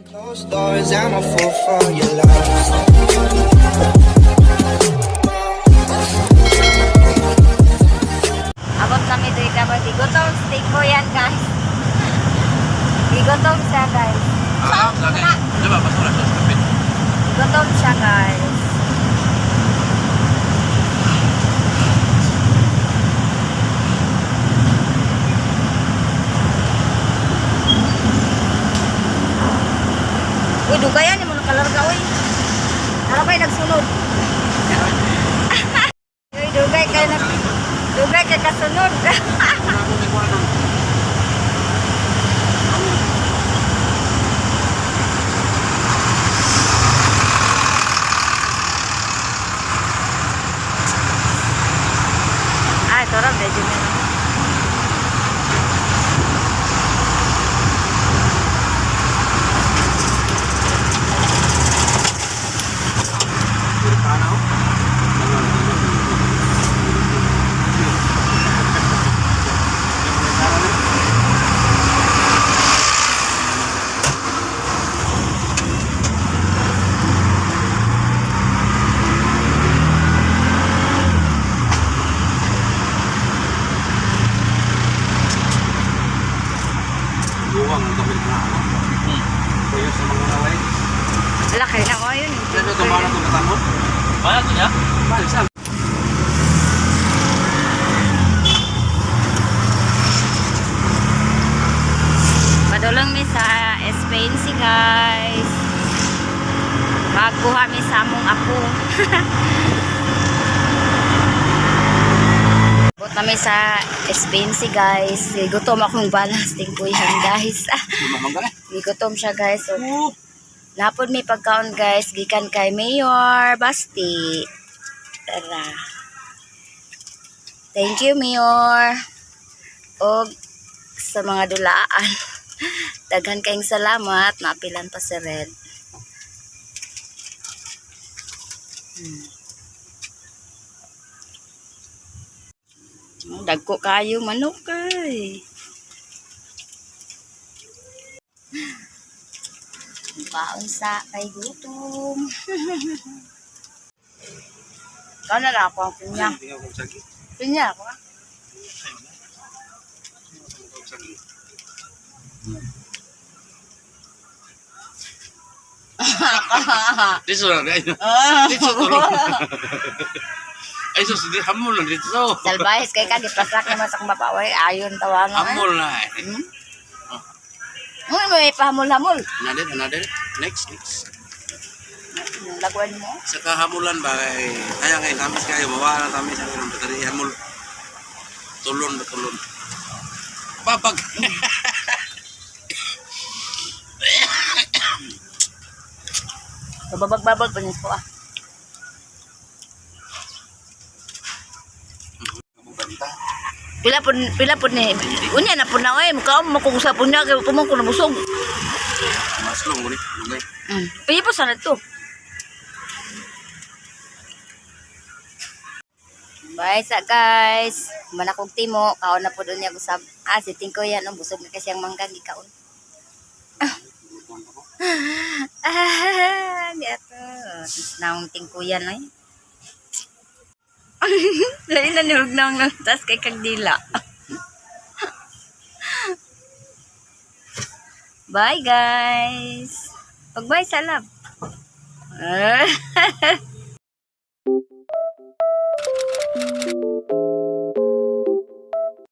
Closed doors, I'm a fool for your love. Abot kami doon kapag gutom steak ko yan guys. Gutom siya guys. Coba basura sos kapit. Gutom siya guys. Uy, dugayan yung mga kalarga uy. Harapay nagsunod. Uy, dugay kay kasunod. Ay, ito rin, medyo meron. Buwang ang kapit na ako. Kuya sa mga naway. Laki na ko yun. Pero tumara ko katamot. Bala to niya? Bala sa. Padulong mi sa Espensi guys. Magkuha mi sa among apo. Bot na mi sa Espensi guys. Gutom akong balas tingkuyan guys. Gutom siya guys. So, napod may pagkaon guys. Gikan kay Mayor Basti. Tara. Thank you Mayor. O sa mga dulaan. Daghan kayong salamat. Napilan pa si Red. Dagko kayo manok kay. Baon sa kay gutom. Kau na lang ako ang pinya. Pinya ako ah. Dito na rin. Dito tulong. Ay sus, di hamul na dito. Salbayes kay ka gipasak naman sa kumapaway ayon tawangan. Hamul na. May pahamol-hamol. Another. Next. Lagwan mo. Sa kahamulan ba kaya ngayon tamis kayo bawa na tamis ang ilang bateri hamul. Tulon. Papag. Babag pa niyo po ah. Pila pun ni. Unya na pun na oy, mukha mo kung sa pun niya kay pumong ko nabusog. Maslong mo ni. Piye po sana to. Bye sa guys. Manakog timo, kaon na po doon niya usab. Siting ko yan, busog na kasi ang mangga gikaon. Gato. Naong tingkuyan ay. Dali na nilog na ang lantas kay kagdila. Bye guys. Pag-bye sa love.